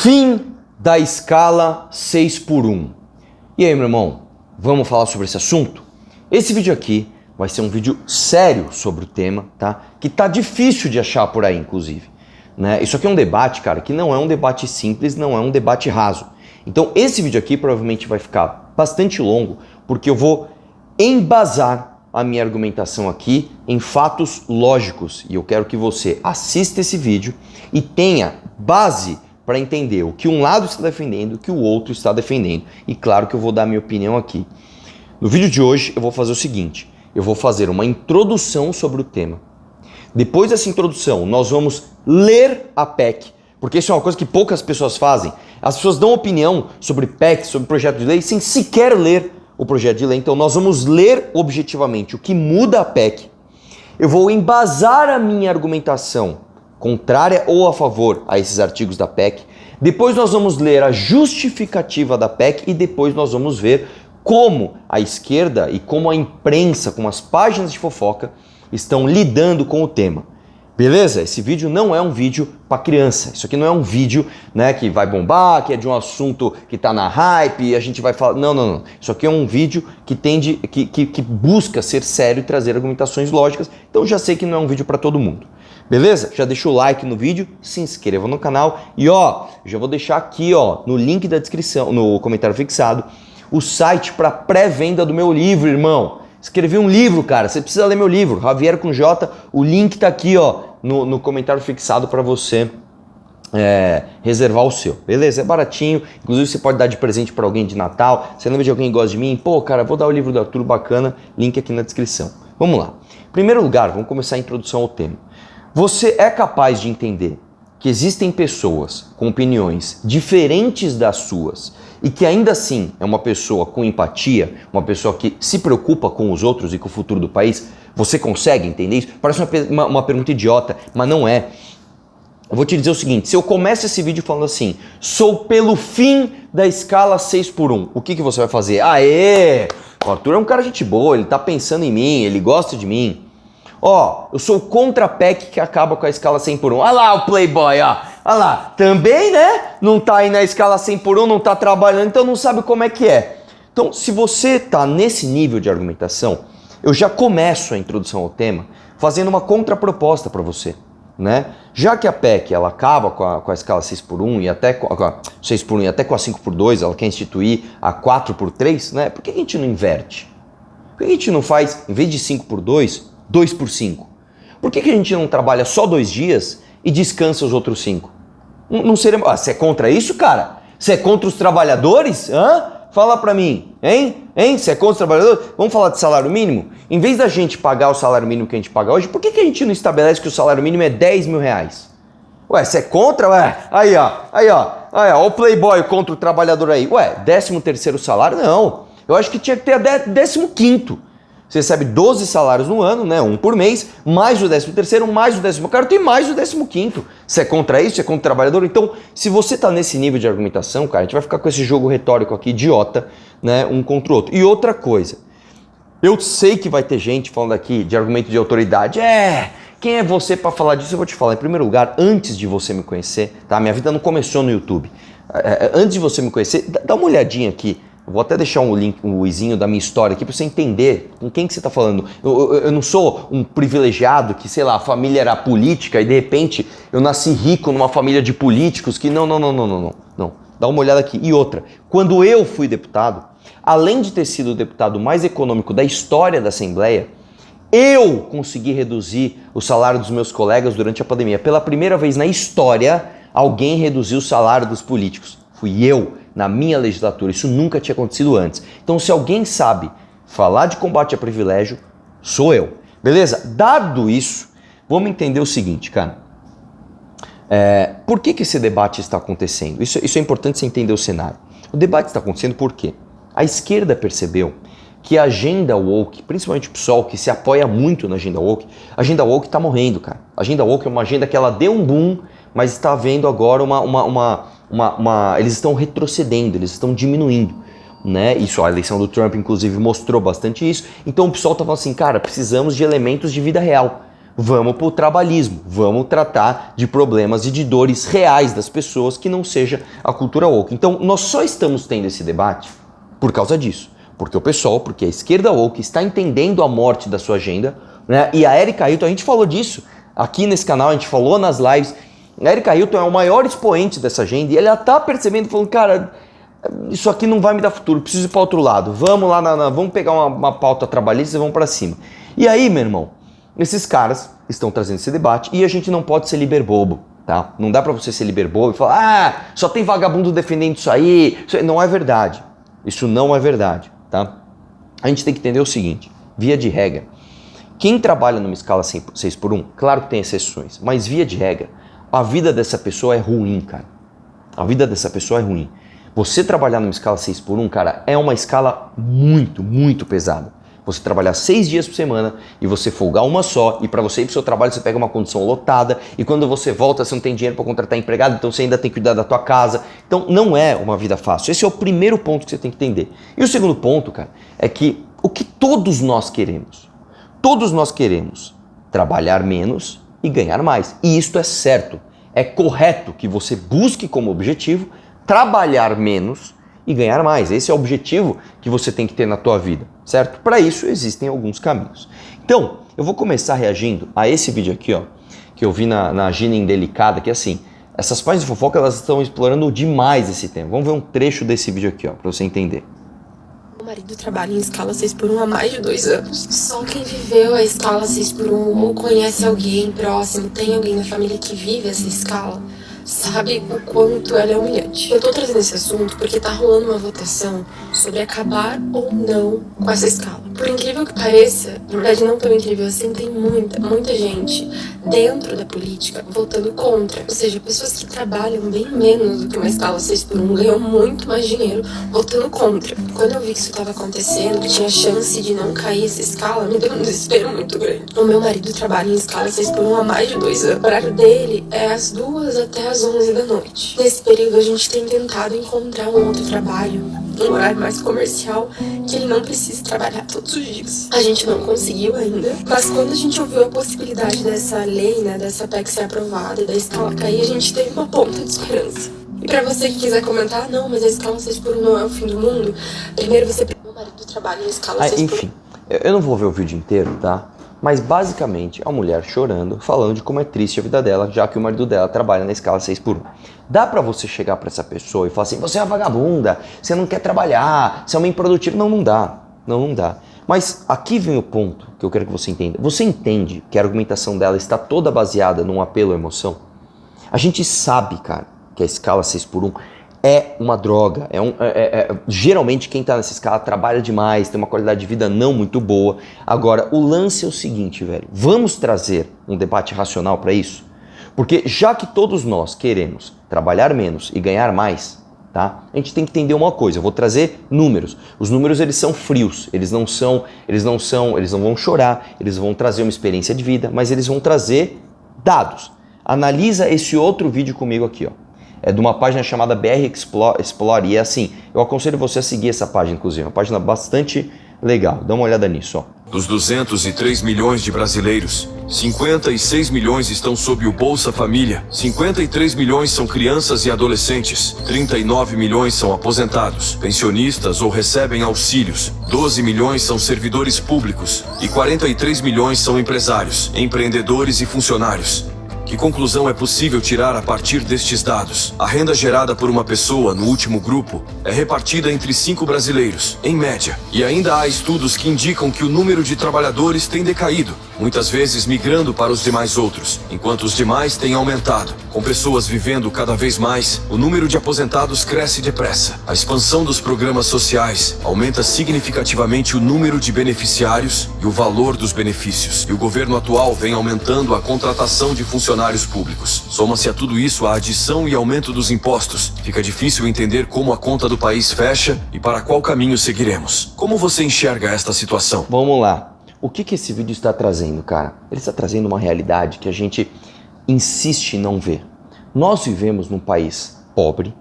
Fim da escala 6x1. E aí, meu irmão, vamos falar sobre esse assunto? Esse vídeo aqui vai ser um vídeo sério sobre o tema, tá? Que tá difícil de achar por aí, inclusive. Né? Isso aqui é um debate, cara, que não é um debate simples, não é um debate raso. Então, esse vídeo aqui provavelmente vai ficar bastante longo, porque eu vou embasar a minha argumentação aqui em fatos lógicos. E eu quero que você assista esse vídeo e tenha base para entender o que um lado está defendendo, o que o outro está defendendo. E claro que eu vou dar a minha opinião aqui. No vídeo de hoje eu vou fazer o seguinte, eu vou fazer uma introdução sobre o tema. Depois dessa introdução nós vamos ler a PEC, porque isso é uma coisa que poucas pessoas fazem. As pessoas dão opinião sobre PEC, sobre projeto de lei, sem sequer ler o projeto de lei. Então nós vamos ler objetivamente o que muda a PEC. Eu vou embasar a minha argumentação contrária ou a favor a esses artigos da PEC. Depois nós vamos ler a justificativa da PEC e depois nós vamos ver como a esquerda e como a imprensa, como as páginas de fofoca estão lidando com o tema. Beleza? Esse vídeo não é um vídeo para criança. Isso aqui não é um vídeo, né, que vai bombar, que é de um assunto que tá na hype e a gente vai falar... Não. Isso aqui é um vídeo que tende, que busca ser sério e trazer argumentações lógicas. Então já sei que não é um vídeo para todo mundo. Beleza? Já deixa o like no vídeo, se inscreva no canal e ó, já vou deixar aqui ó, no link da descrição, no comentário fixado, o site para pré-venda do meu livro, irmão. Escrevi um livro, cara, você precisa ler meu livro, Javier com J, o link tá aqui ó, no comentário fixado para você reservar o seu, beleza? É baratinho, inclusive você pode dar de presente para alguém de Natal, você lembra de alguém que gosta de mim? Pô, cara, vou dar o livro do Arthur, bacana, link aqui na descrição. Vamos lá. Em primeiro lugar, vamos começar a introdução ao tema. Você é capaz de entender que existem pessoas com opiniões diferentes das suas e que ainda assim é uma pessoa com empatia, uma pessoa que se preocupa com os outros e com o futuro do país? Você consegue entender isso? Parece uma pergunta idiota, mas não é. Eu vou te dizer o seguinte, se eu começo esse vídeo falando assim, sou pelo fim da escala 6x1, o que você vai fazer? Aê, o Arthur é um cara gente boa, ele tá pensando em mim, ele gosta de mim. Ó, eu sou contra a PEC que acaba com a escala 100x1. Olha lá o playboy, ó. Olha lá. Também, né? Não tá aí na escala 100x1, não tá trabalhando, então não sabe como é que é. Então, se você tá nesse nível de argumentação, eu já começo a introdução ao tema fazendo uma contraproposta para você, né? Já que a PEC, ela acaba com a escala 6x1 e até com a 6x1 e até com a 5x2, ela quer instituir a 4x3, né? Por que a gente não inverte? Por que a gente não faz, em vez de 5x2, 2x5? Por que a gente não trabalha só 2 dias e descansa os outros 5? Não seria... você é contra isso, cara? Você é contra os trabalhadores? Hã? Fala pra mim, hein? Você é contra os trabalhadores? Vamos falar de salário mínimo? Em vez da gente pagar o salário mínimo que a gente paga hoje, por que a gente não estabelece que o salário mínimo é 10 mil reais? Ué, você é contra? Ué, aí ó, o playboy contra o trabalhador aí. Ué, 13º salário? Não. Eu acho que tinha que ter 15º. Você recebe 12 salários no ano, né? Um por mês, mais o 13º, mais o 14º e mais o 15º. Você é contra isso? Você é contra o trabalhador? Então, se você tá nesse nível de argumentação, cara, a gente vai ficar com esse jogo retórico aqui, idiota, né? Um contra o outro. E outra coisa, eu sei que vai ter gente falando aqui de argumento de autoridade. Quem é você para falar disso? Eu vou te falar. Em primeiro lugar, antes de você me conhecer, tá? Minha vida não começou no YouTube. Antes de você me conhecer, dá uma olhadinha aqui. Eu vou até deixar um link, um izinho da minha história aqui para você entender com quem que você está falando. Eu não sou um privilegiado que, sei lá, a família era política e de repente eu nasci rico numa família de políticos que não. Dá uma olhada aqui. E outra, quando eu fui deputado, além de ter sido o deputado mais econômico da história da Assembleia, eu consegui reduzir o salário dos meus colegas durante a pandemia. Pela primeira vez na história, alguém reduziu o salário dos políticos. Fui eu, na minha legislatura. Isso nunca tinha acontecido antes. Então, se alguém sabe falar de combate a privilégio, sou eu. Beleza? Dado isso, vamos entender o seguinte, cara. Por que esse debate está acontecendo? Isso é importante você entender o cenário. O debate está acontecendo por quê? A esquerda percebeu que a agenda woke, principalmente o PSOL, que se apoia muito na agenda woke está morrendo, cara. A agenda woke é uma agenda que ela deu um boom, mas está havendo agora eles estão retrocedendo, eles estão diminuindo, né? Isso, a eleição do Trump, inclusive, mostrou bastante isso. Então o pessoal tá falando assim, cara, precisamos de elementos de vida real. Vamos para o trabalhismo, vamos tratar de problemas e de dores reais das pessoas que não seja a cultura woke. Então, nós só estamos tendo esse debate por causa disso. Porque a esquerda woke está entendendo a morte da sua agenda, né? E a Erika Hilton, a gente falou disso aqui nesse canal, a gente falou nas lives. A Erika Hilton é o maior expoente dessa agenda e ela está percebendo, falando, cara, isso aqui não vai me dar futuro, preciso ir para outro lado. Vamos lá, vamos pegar uma pauta trabalhista e vamos para cima. E aí, meu irmão, esses caras estão trazendo esse debate e a gente não pode ser liberbobo, tá? Não dá para você ser liberbobo e falar, só tem vagabundo defendendo isso aí. Isso não é verdade. Isso não é verdade, tá? A gente tem que entender o seguinte, via de regra, quem trabalha numa escala 6x1, claro que tem exceções, mas via de regra, a vida dessa pessoa é ruim, cara. A vida dessa pessoa é ruim. Você trabalhar numa escala 6x1, cara, é uma escala muito, muito pesada. Você trabalhar 6 dias por semana e você folgar uma só, e para você ir pro seu trabalho você pega uma condição lotada, e quando você volta você não tem dinheiro para contratar empregado, então você ainda tem que cuidar da tua casa. Então não é uma vida fácil. Esse é o primeiro ponto que você tem que entender. E o segundo ponto, cara, é que o que todos nós queremos trabalhar menos e ganhar mais. E isto é certo. É correto que você busque como objetivo trabalhar menos e ganhar mais. Esse é o objetivo que você tem que ter na tua vida, certo? Para isso existem alguns caminhos. Então, eu vou começar reagindo a esse vídeo aqui, ó, que eu vi na Gina Indelicada, que assim, essas páginas de fofoca, elas estão explorando demais esse tema. Vamos ver um trecho desse vídeo aqui, ó, para você entender. Meu marido trabalha em escala 6x1 há mais de 2 anos. Só quem viveu a escala 6x1 ou conhece alguém próximo, tem alguém na família que vive essa escala, sabe o quanto ela é humilhante. Eu tô trazendo esse assunto porque tá rolando uma votação sobre acabar ou não com essa escala. Por incrível que pareça, na verdade não tão incrível assim, tem muita gente dentro da política votando contra. Ou seja, pessoas que trabalham bem menos do que uma escala 6x1 ganham muito mais dinheiro votando contra. Quando eu vi que isso tava acontecendo, que tinha chance de não cair essa escala, me deu um desespero muito grande. O meu marido trabalha em escala 6x1 há mais de 2 anos. O horário dele é às 2 até às 11 da noite. Nesse período a gente tem tentado encontrar um outro trabalho, um horário mais comercial, que ele não precise trabalhar todos os dias. A gente não conseguiu ainda, mas quando a gente ouviu a possibilidade dessa lei, né, dessa PEC ser aprovada e da escala cair, a gente teve uma ponta de esperança. E pra você que quiser comentar, não, mas a escala 6x1 não é o fim do mundo, primeiro você... Meu marido trabalha em escala 6x1. Enfim, eu não vou ver o vídeo inteiro, tá? Mas basicamente a mulher chorando, falando de como é triste a vida dela, já que o marido dela trabalha na escala 6x1. Dá pra você chegar pra essa pessoa e falar assim, você é uma vagabunda, você não quer trabalhar, você é uma improdutiva. Não, não dá. Não dá. Mas aqui vem o ponto que eu quero que você entenda. Você entende que a argumentação dela está toda baseada num apelo à emoção? A gente sabe, cara, que a escala 6x1 é uma droga. Geralmente quem está nessa escala trabalha demais, tem uma qualidade de vida não muito boa. Agora, o lance é o seguinte, velho. Vamos trazer um debate racional para isso? Porque já que todos nós queremos trabalhar menos e ganhar mais, tá? A gente tem que entender uma coisa. Eu vou trazer números. Os números, eles são frios. Eles não vão chorar, eles vão trazer uma experiência de vida, mas eles vão trazer dados. Analisa esse outro vídeo comigo aqui, ó. É de uma página chamada BR Explore, e é assim, eu aconselho você a seguir essa página, inclusive, uma página bastante legal, dá uma olhada nisso, ó. Dos 203 milhões de brasileiros, 56 milhões estão sob o Bolsa Família, 53 milhões são crianças e adolescentes, 39 milhões são aposentados, pensionistas ou recebem auxílios, 12 milhões são servidores públicos e 43 milhões são empresários, empreendedores e funcionários. Que conclusão é possível tirar a partir destes dados? A renda gerada por uma pessoa no último grupo é repartida entre 5 brasileiros, em média. E ainda há estudos que indicam que o número de trabalhadores tem decaído, muitas vezes migrando para os demais outros, enquanto os demais têm aumentado. Com pessoas vivendo cada vez mais, o número de aposentados cresce depressa. A expansão dos programas sociais aumenta significativamente o número de beneficiários e o valor dos benefícios. E o governo atual vem aumentando a contratação de funcionários públicos. Soma-se a tudo isso a adição e aumento dos impostos. Fica difícil entender como a conta do país fecha e para qual caminho seguiremos. Como você enxerga esta situação? Vamos lá. O que esse vídeo está trazendo, cara? Ele está trazendo uma realidade que a gente insiste em não ver. Nós vivemos num país pobre,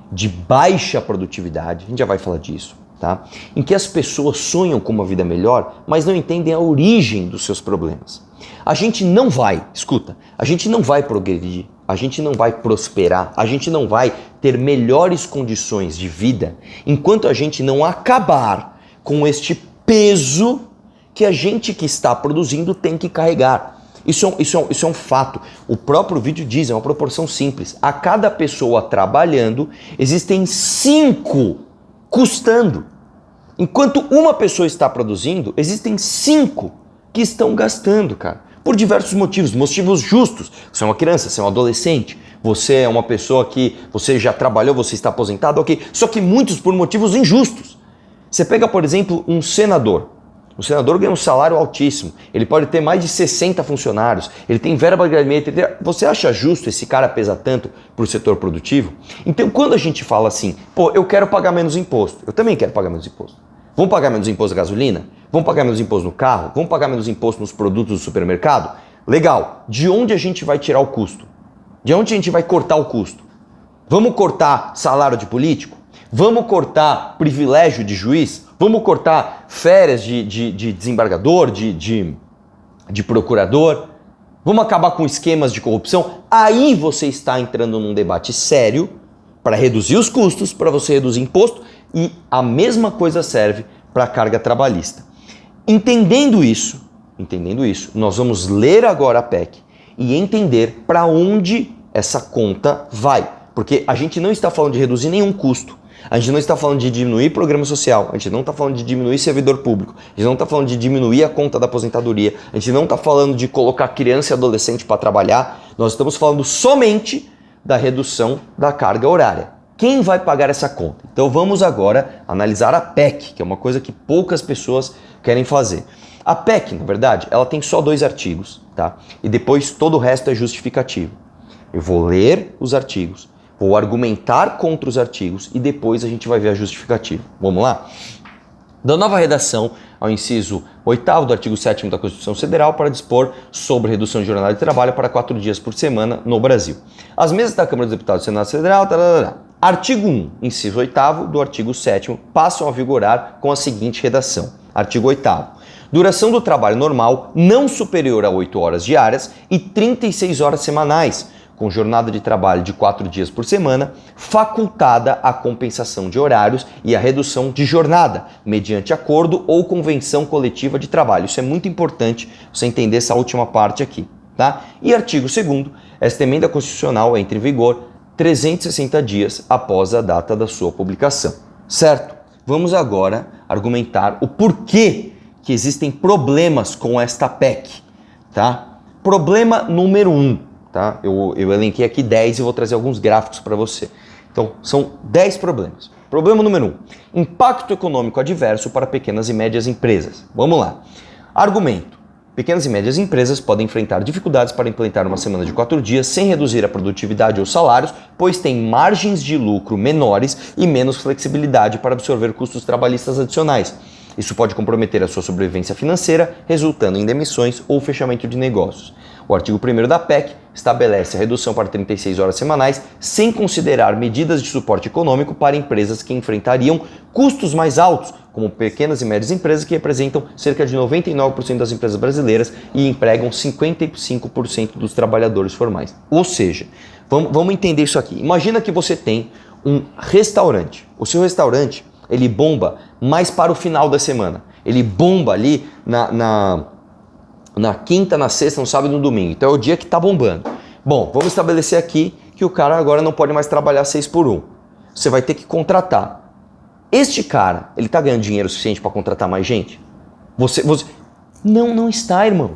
de baixa produtividade, a gente já vai falar disso, tá? Em que as pessoas sonham com uma vida melhor, mas não entendem a origem dos seus problemas. A gente não vai, escuta, a gente não vai progredir, a gente não vai prosperar, a gente não vai ter melhores condições de vida enquanto a gente não acabar com este peso que a gente que está produzindo tem que carregar. Isso é um fato. O próprio vídeo diz, é uma proporção simples. A cada pessoa trabalhando, existem 5 custando. Enquanto uma pessoa está produzindo, existem 5 que estão gastando, cara. Por diversos motivos justos. Você é uma criança, você é um adolescente, você é uma pessoa que você já trabalhou, você está aposentado, ok. Só que muitos por motivos injustos. Você pega, por exemplo, um senador. O senador ganha um salário altíssimo, ele pode ter mais de 60 funcionários, ele tem verba de gabinete. Você acha justo esse cara pesar tanto para o setor produtivo? Então, quando a gente fala assim, pô, eu quero pagar menos imposto, eu também quero pagar menos imposto. Vamos pagar menos imposto na gasolina? Vamos pagar menos imposto no carro? Vamos pagar menos imposto nos produtos do supermercado? Legal. De onde a gente vai tirar o custo? De onde a gente vai cortar o custo? Vamos cortar salário de político? Vamos cortar privilégio de juiz? Vamos cortar férias de desembargador, de procurador? Vamos acabar com esquemas de corrupção? Aí você está entrando num debate sério para reduzir os custos, para você reduzir imposto, e a mesma coisa serve para a carga trabalhista. Entendendo isso, nós vamos ler agora a PEC e entender para onde essa conta vai. Porque a gente não está falando de reduzir nenhum custo. A gente não está falando de diminuir programa social, a gente não está falando de diminuir servidor público, a gente não está falando de diminuir a conta da aposentadoria, a gente não está falando de colocar criança e adolescente para trabalhar, nós estamos falando somente da redução da carga horária. Quem vai pagar essa conta? Então vamos agora analisar a PEC, que é uma coisa que poucas pessoas querem fazer. A PEC, na verdade, ela tem só 2 artigos, tá? E depois todo o resto é justificativo. Eu vou ler os artigos, vou argumentar contra os artigos e depois a gente vai ver a justificativa. Vamos lá? Da nova redação ao inciso 8º do artigo 7º da Constituição Federal para dispor sobre redução de jornada de trabalho para 4 dias por semana no Brasil. As mesas da Câmara dos Deputados do Senado Federal... Artigo 1, inciso 8º do artigo 7º passam a vigorar com a seguinte redação. Artigo 8º. Duração do trabalho normal não superior a 8 horas diárias e 36 horas semanais, com jornada de trabalho de 4 dias por semana, facultada a compensação de horários e a redução de jornada, mediante acordo ou convenção coletiva de trabalho. Isso é muito importante você entender essa última parte aqui, tá? E artigo 2º, esta emenda constitucional entra em vigor 360 dias após a data da sua publicação, certo? Vamos agora argumentar o porquê que existem problemas com esta PEC, tá? Problema número 1, tá? Eu elenquei aqui 10 e vou trazer alguns gráficos para você. Então, são 10 problemas. Problema número 1, impacto econômico adverso para pequenas e médias empresas. Vamos lá. Argumento. Pequenas e médias empresas podem enfrentar dificuldades para implementar uma semana de 4 dias sem reduzir a produtividade ou salários, pois têm margens de lucro menores e menos flexibilidade para absorver custos trabalhistas adicionais. Isso pode comprometer a sua sobrevivência financeira, resultando em demissões ou fechamento de negócios. O artigo 1º da PEC estabelece a redução para 36 horas semanais, sem considerar medidas de suporte econômico para empresas que enfrentariam custos mais altos, como pequenas e médias empresas que representam cerca de 99% das empresas brasileiras e empregam 55% dos trabalhadores formais. Ou seja, vamos entender isso aqui. Imagina que você tem um restaurante. O seu restaurante, ele bomba mais para o final da semana. Ele bomba ali na quinta, na sexta, no sábado e no domingo. Então é o dia que está bombando. Bom, vamos estabelecer aqui que o cara agora não pode mais trabalhar 6 por 1. Você vai ter que contratar. Este cara, ele está ganhando dinheiro suficiente para contratar mais gente? Não está, irmão.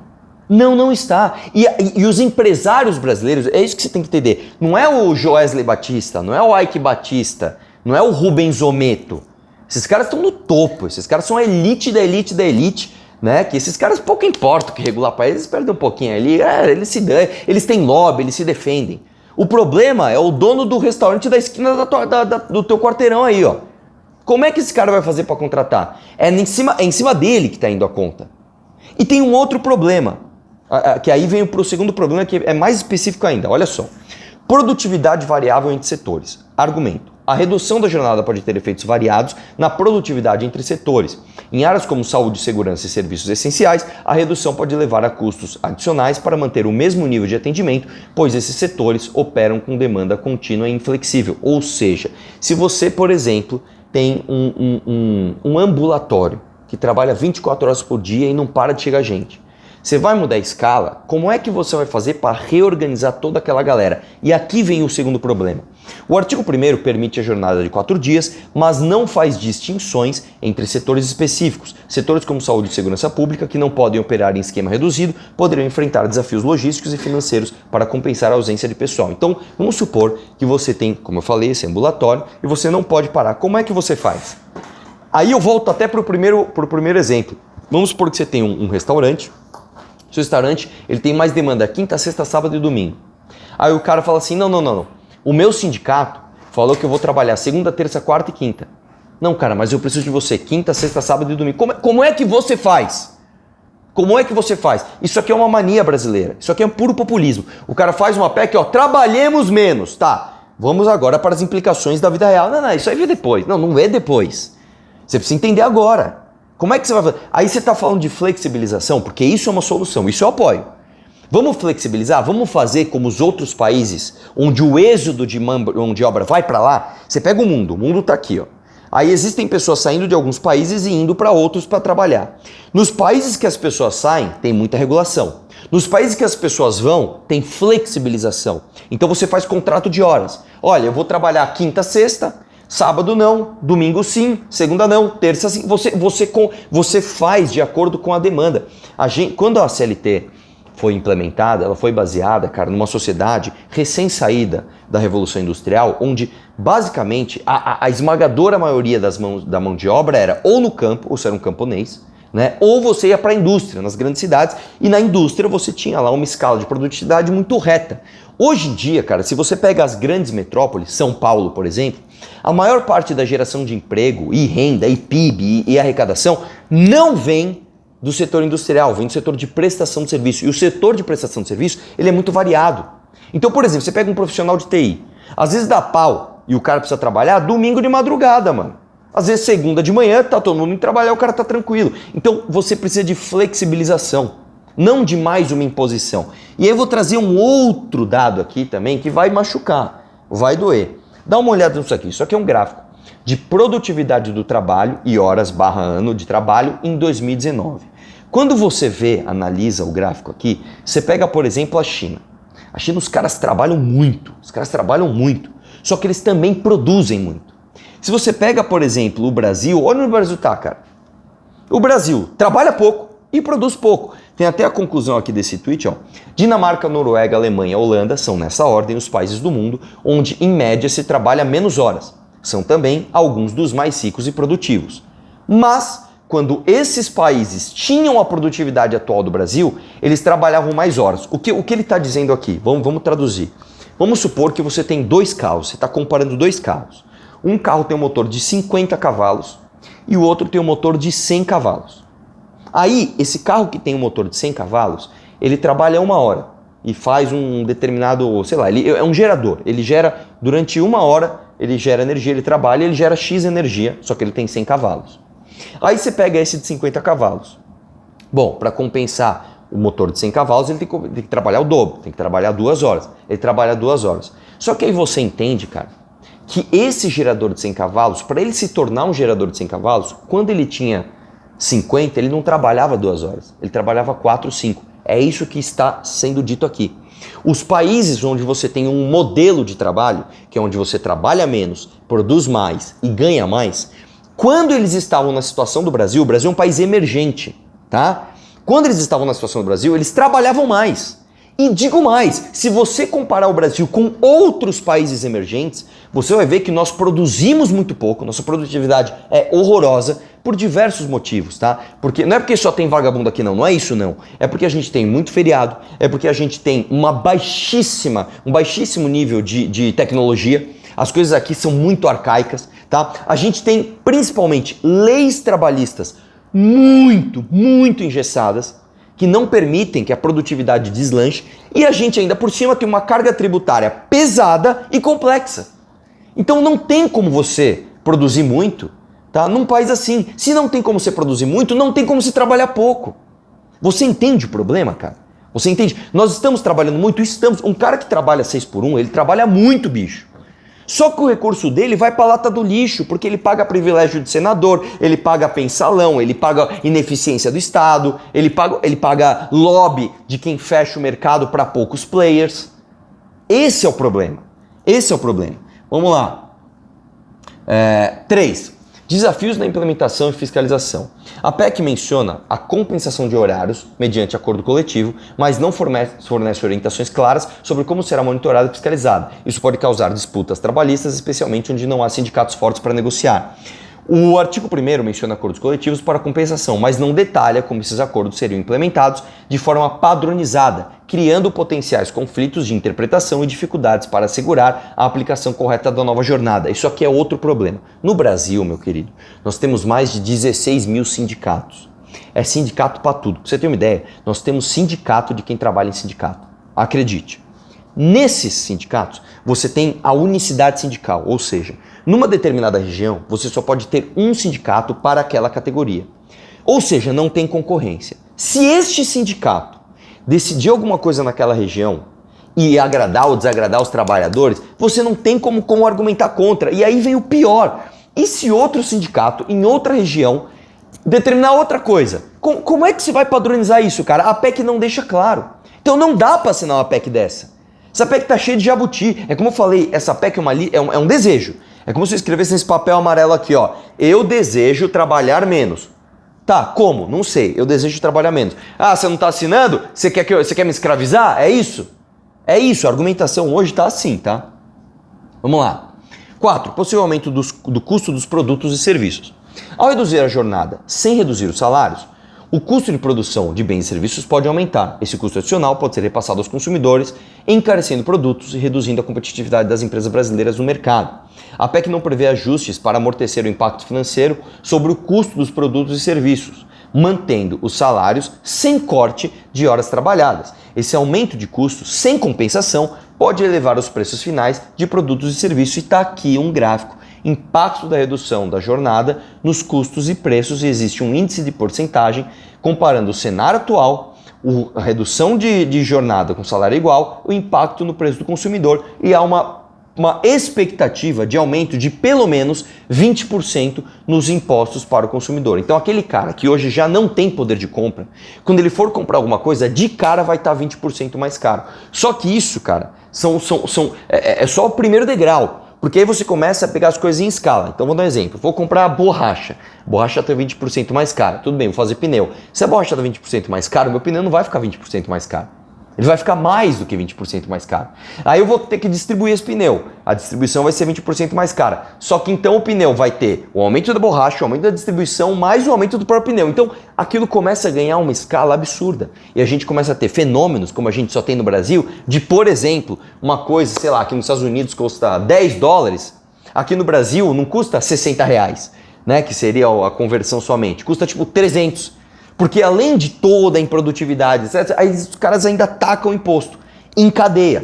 Não está. E os empresários brasileiros, é isso que você tem que entender. Não é o Joesley Batista, não é o Ike Batista, não é o Rubens Ometo. Esses caras estão no topo, esses caras são a elite da elite da elite, né? Que esses caras pouco importa o que regular para eles perdem um pouquinho ali, eles se dão, eles têm lobby, eles se defendem. O problema é o dono do restaurante da esquina do teu quarteirão aí, ó. Como é que esse cara vai fazer para contratar? É em cima dele que está indo a conta. E tem um outro problema, que aí vem para o segundo problema, que é mais específico ainda. Olha só. Produtividade variável entre setores. Argumento. A redução da jornada pode ter efeitos variados na produtividade entre setores. Em áreas como saúde, segurança e serviços essenciais, a redução pode levar a custos adicionais para manter o mesmo nível de atendimento, pois esses setores operam com demanda contínua e inflexível. Ou seja, se você, por exemplo, tem um ambulatório que trabalha 24 horas por dia e não para de chegar gente, você vai mudar a escala, como é que você vai fazer para reorganizar toda aquela galera? E aqui vem o segundo problema. O artigo 1º permite a jornada de 4 dias, mas não faz distinções entre setores específicos. Setores como saúde e segurança pública, que não podem operar em esquema reduzido, poderiam enfrentar desafios logísticos e financeiros para compensar a ausência de pessoal. Então, vamos supor que você tem, como eu falei, esse ambulatório, e você não pode parar. Como é que você faz? Aí eu volto até para o primeiro exemplo. Vamos supor que você tem um restaurante. Seu restaurante, ele tem mais demanda quinta, sexta, sábado e domingo. Aí o cara fala assim, não. O meu sindicato falou que eu vou trabalhar segunda, terça, quarta e quinta. Não, cara, mas eu preciso de você quinta, sexta, sábado e domingo. Como é que você faz? Como é que você faz? Isso aqui é uma mania brasileira. Isso aqui é puro populismo. O cara faz uma PEC, ó, trabalhemos menos. Tá, vamos agora para as implicações da vida real. Não, isso aí vê depois. Não é depois. Você precisa entender agora. Como é que você vai fazer? Aí você está falando de flexibilização, porque isso é uma solução, isso eu apoio. Vamos flexibilizar? Vamos fazer como os outros países, onde o êxodo de mão de obra vai para lá? Você pega o mundo está aqui, ó. Aí existem pessoas saindo de alguns países e indo para outros para trabalhar. Nos países que as pessoas saem, tem muita regulação. Nos países que as pessoas vão, tem flexibilização. Então você faz contrato de horas. Olha, eu vou trabalhar quinta, sexta, sábado não, domingo sim, segunda não, terça sim. Você faz de acordo com a demanda. Quando a CLT foi implementada, ela foi baseada, cara, numa sociedade recém-saída da Revolução Industrial, onde basicamente a esmagadora maioria da mão de obra era ou no campo, ou você era um camponês, né? Ou você ia para a indústria, nas grandes cidades, e na indústria você tinha lá uma escala de produtividade muito reta. Hoje em dia, cara, se você pega as grandes metrópoles, São Paulo, por exemplo, a maior parte da geração de emprego e renda e PIB e arrecadação não vem do setor industrial, vem do setor de prestação de serviço. E o setor de prestação de serviço, ele é muito variado. Então, por exemplo, você pega um profissional de TI, às vezes dá pau e o cara precisa trabalhar domingo de madrugada, mano. Às vezes segunda de manhã, tá todo mundo indo trabalhar, o cara tá tranquilo. Então você precisa de flexibilização, não de mais uma imposição. E aí eu vou trazer um outro dado aqui também que vai machucar, vai doer. Dá uma olhada nisso aqui. Isso aqui é um gráfico de produtividade do trabalho e horas/ano de trabalho em 2019. Quando você analisa o gráfico aqui, você pega, por exemplo, a China. A China, os caras trabalham muito, só que eles também produzem muito. Se você pega, por exemplo, o Brasil, olha onde o Brasil tá, cara. O Brasil trabalha pouco e produz pouco. Tem até a conclusão aqui desse tweet, ó. Dinamarca, Noruega, Alemanha, Holanda são nessa ordem os países do mundo onde, em média, se trabalha menos horas. São também alguns dos mais ricos e produtivos. Mas, quando esses países tinham a produtividade atual do Brasil, eles trabalhavam mais horas. O que ele está dizendo aqui? Vamos traduzir. Vamos supor que você tem 2 carros, você está comparando 2 carros. Um carro tem um motor de 50 cavalos e o outro tem um motor de 100 cavalos. Aí, esse carro que tem um motor de 100 cavalos, ele trabalha 1 hora e faz um determinado, sei lá, ele é um gerador. Ele gera, durante 1 hora, ele gera energia, ele trabalha, ele gera X energia, só que ele tem 100 cavalos. Aí você pega esse de 50 cavalos. Bom, para compensar o motor de 100 cavalos, ele tem que trabalhar o dobro, tem que trabalhar 2 horas. Ele trabalha 2 horas. Só que aí você entende, cara, que esse gerador de 100 cavalos, para ele se tornar um gerador de 100 cavalos, quando ele tinha 50, ele não trabalhava 2 horas, ele trabalhava 4, 5. É isso que está sendo dito aqui. Os países onde você tem um modelo de trabalho, que é onde você trabalha menos, produz mais e ganha mais, quando eles estavam na situação do Brasil, o Brasil é um país emergente, tá? Quando eles estavam na situação do Brasil, eles trabalhavam mais. E digo mais, se você comparar o Brasil com outros países emergentes, você vai ver que nós produzimos muito pouco, nossa produtividade é horrorosa por diversos motivos, tá? Porque não é porque só tem vagabundo aqui não é isso não. É porque a gente tem muito feriado, é porque a gente tem um baixíssimo nível de tecnologia, as coisas aqui são muito arcaicas, tá? A gente tem principalmente leis trabalhistas muito engessadas, que não permitem que a produtividade deslanche, e a gente ainda por cima tem uma carga tributária pesada e complexa. Então não tem como você produzir muito, tá? Num país assim. Se não tem como você produzir muito, não tem como se trabalhar pouco. Você entende o problema, cara? Você entende? Nós estamos trabalhando muito, estamos. Um cara que trabalha 6x1, ele trabalha muito, bicho. Só que o recurso dele vai pra lata do lixo, porque ele paga privilégio de senador, ele paga pensalão, ele paga ineficiência do Estado, ele paga lobby de quem fecha o mercado para poucos players. Esse é o problema. Esse é o problema. Vamos lá. 3. Desafios na implementação e fiscalização. A PEC menciona a compensação de horários mediante acordo coletivo, mas não fornece orientações claras sobre como será monitorada e fiscalizada. Isso pode causar disputas trabalhistas, especialmente onde não há sindicatos fortes para negociar. O artigo 1º menciona acordos coletivos para compensação, mas não detalha como esses acordos seriam implementados de forma padronizada, criando potenciais conflitos de interpretação e dificuldades para assegurar a aplicação correta da nova jornada. Isso aqui é outro problema. No Brasil, meu querido, nós temos mais de 16 mil sindicatos. É sindicato para tudo. Pra você ter uma ideia, nós temos sindicato de quem trabalha em sindicato. Acredite. Nesses sindicatos, você tem a unicidade sindical, ou seja, numa determinada região, você só pode ter um sindicato para aquela categoria. Ou seja, não tem concorrência. Se este sindicato decidir alguma coisa naquela região e agradar ou desagradar os trabalhadores, você não tem como argumentar contra. E aí vem o pior. E se outro sindicato, em outra região, determinar outra coisa? Como é que se vai padronizar isso, cara? A PEC não deixa claro. Então não dá para assinar uma PEC dessa. Essa PEC tá cheia de jabuti. É como eu falei, essa PEC é um desejo. É como se eu escrevesse nesse papel amarelo aqui, ó. Eu desejo trabalhar menos. Tá, como? Não sei. Eu desejo trabalhar menos. Ah, você não tá assinando? Você quer me escravizar? É isso? É isso. A argumentação hoje tá assim, tá? Vamos lá. 4. Possível aumento do custo dos produtos e serviços. Ao reduzir a jornada sem reduzir os salários, o custo de produção de bens e serviços pode aumentar. Esse custo adicional pode ser repassado aos consumidores, encarecendo produtos e reduzindo a competitividade das empresas brasileiras no mercado. A PEC não prevê ajustes para amortecer o impacto financeiro sobre o custo dos produtos e serviços, mantendo os salários sem corte de horas trabalhadas. Esse aumento de custos sem compensação pode elevar os preços finais de produtos e serviços. E está aqui um gráfico. Impacto da redução da jornada nos custos e preços, e existe um índice de porcentagem comparando o cenário atual, a redução de jornada com salário igual, o impacto no preço do consumidor, e há uma expectativa de aumento de pelo menos 20% nos impostos para o consumidor. Então aquele cara que hoje já não tem poder de compra, quando ele for comprar alguma coisa, de cara vai estar 20% mais caro. Só que isso, cara, é só o primeiro degrau. Porque aí você começa a pegar as coisas em escala. Então vou dar um exemplo. Vou comprar borracha. Borracha está 20% mais cara. Tudo bem, vou fazer pneu. Se a borracha está 20% mais cara, meu pneu não vai ficar 20% mais caro. Ele vai ficar mais do que 20% mais caro. Aí eu vou ter que distribuir esse pneu. A distribuição vai ser 20% mais cara. Só que então o pneu vai ter o aumento da borracha, o aumento da distribuição, mais o aumento do próprio pneu. Então aquilo começa a ganhar uma escala absurda. E a gente começa a ter fenômenos, como a gente só tem no Brasil, de, por exemplo, uma coisa, sei lá, que nos Estados Unidos custa $10, aqui no Brasil não custa R$60, né? Que seria a conversão somente. Custa tipo 300. Porque além de toda a improdutividade, aí os caras ainda tacam imposto em cadeia.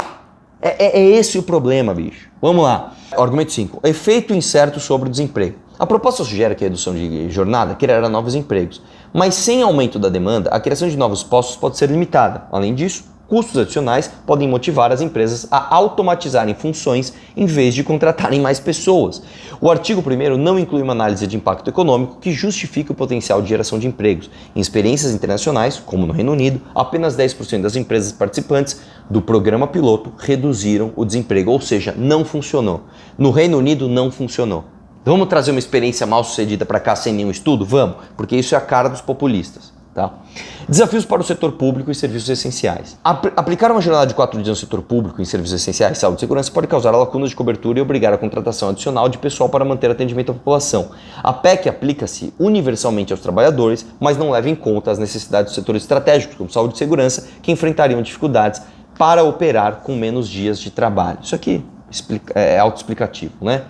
É esse o problema, bicho. Vamos lá. Argumento 5. Efeito incerto sobre o desemprego. A proposta sugere que a redução de jornada criará novos empregos, mas sem aumento da demanda, a criação de novos postos pode ser limitada. Além disso, custos adicionais podem motivar as empresas a automatizarem funções em vez de contratarem mais pessoas. O artigo 1º não inclui uma análise de impacto econômico que justifique o potencial de geração de empregos. Em experiências internacionais, como no Reino Unido, apenas 10% das empresas participantes do programa piloto reduziram o desemprego, ou seja, não funcionou. No Reino Unido não funcionou. Vamos trazer uma experiência mal sucedida para cá sem nenhum estudo? Vamos, porque isso é a cara dos populistas. Tá? Desafios para o setor público e serviços essenciais. Aplicar uma jornada de 4 dias no setor público em serviços essenciais, saúde e segurança pode causar lacunas de cobertura e obrigar a contratação adicional de pessoal para manter atendimento à população. A PEC aplica-se universalmente aos trabalhadores, mas não leva em conta as necessidades dos setores estratégicos, como saúde e segurança, que enfrentariam dificuldades para operar com menos dias de trabalho. Isso aqui é autoexplicativo, né?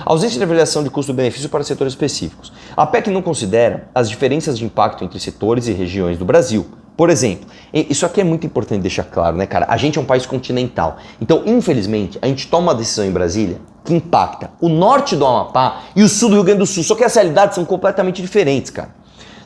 Ausência de avaliação de custo-benefício para setores específicos. A PEC não considera as diferenças de impacto entre setores e regiões do Brasil. Por exemplo, isso aqui é muito importante deixar claro, né, cara? A gente é um país continental. Então, infelizmente, a gente toma uma decisão em Brasília que impacta o norte do Amapá e o sul do Rio Grande do Sul. Só que as realidades são completamente diferentes, cara.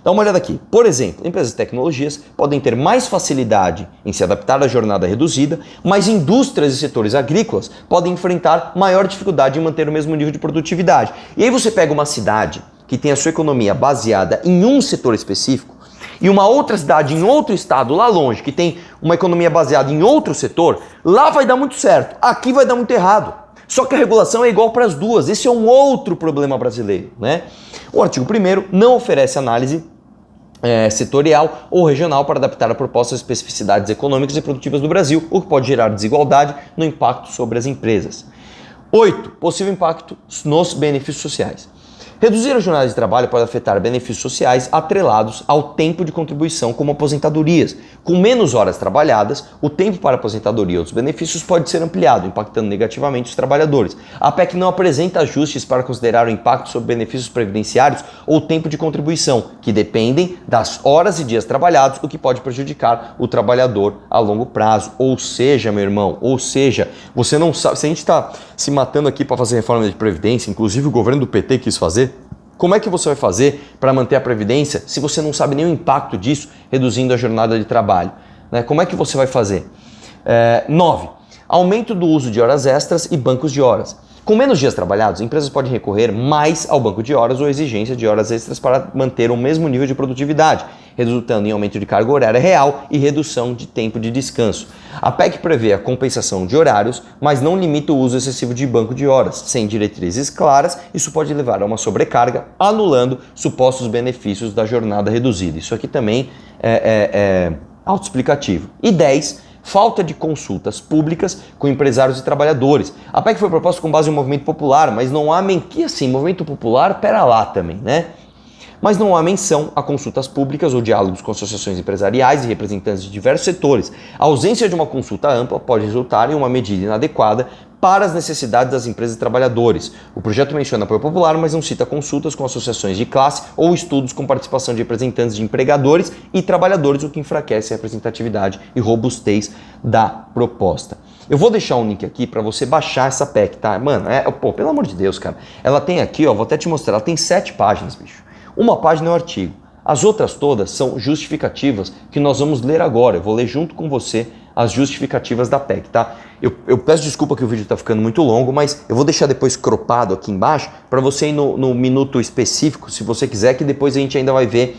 Dá uma olhada aqui. Por exemplo, empresas de tecnologias podem ter mais facilidade em se adaptar à jornada reduzida, mas indústrias e setores agrícolas podem enfrentar maior dificuldade em manter o mesmo nível de produtividade. E aí você pega uma cidade que tem a sua economia baseada em um setor específico e uma outra cidade em outro estado lá longe que tem uma economia baseada em outro setor, lá vai dar muito certo, aqui vai dar muito errado. Só que a regulação é igual para as duas. Esse é um outro problema brasileiro, né? O artigo 1º não oferece análise setorial ou regional para adaptar a proposta às especificidades econômicas e produtivas do Brasil, o que pode gerar desigualdade no impacto sobre as empresas. 8. Possível impacto nos benefícios sociais. Reduzir a jornada de trabalho pode afetar benefícios sociais atrelados ao tempo de contribuição, como aposentadorias. Com menos horas trabalhadas, o tempo para aposentadoria e outros benefícios pode ser ampliado, impactando negativamente os trabalhadores. A PEC não apresenta ajustes para considerar o impacto sobre benefícios previdenciários ou tempo de contribuição, que dependem das horas e dias trabalhados, o que pode prejudicar o trabalhador a longo prazo. Ou seja, meu irmão, você não sabe, se a gente está se matando aqui para fazer reforma de previdência, inclusive o governo do PT quis fazer, como é que você vai fazer para manter a previdência se você não sabe nem o impacto disso reduzindo a jornada de trabalho, né? Como é que você vai fazer? 9. Aumento do uso de horas extras e bancos de horas. Com menos dias trabalhados, empresas podem recorrer mais ao banco de horas ou exigência de horas extras para manter o mesmo nível de produtividade, resultando em aumento de carga horária real e redução de tempo de descanso. A PEC prevê a compensação de horários, mas não limita o uso excessivo de banco de horas. Sem diretrizes claras, isso pode levar a uma sobrecarga, anulando supostos benefícios da jornada reduzida. Isso aqui também é autoexplicativo. E 10. Falta de consultas públicas com empresários e trabalhadores. A PEC foi proposta com base em um movimento popular, mas não há movimento popular, pera lá também, né? Mas não há menção a consultas públicas ou diálogos com associações empresariais e representantes de diversos setores. A ausência de uma consulta ampla pode resultar em uma medida inadequada para as necessidades das empresas e trabalhadores. O projeto menciona apoio popular, mas não cita consultas com associações de classe ou estudos com participação de representantes de empregadores e trabalhadores, o que enfraquece a representatividade e robustez da proposta. Eu vou deixar um link aqui para você baixar essa PEC, tá? Mano, pelo amor de Deus, cara. Ela tem aqui, ó, vou até te mostrar, ela tem 7 páginas, bicho. Uma página é o artigo. As outras todas são justificativas que nós vamos ler agora. Eu vou ler junto com você as justificativas da PEC, tá? Eu peço desculpa que o vídeo está ficando muito longo, mas eu vou deixar depois cropado aqui embaixo para você ir no minuto específico, se você quiser, que depois a gente ainda vai ver.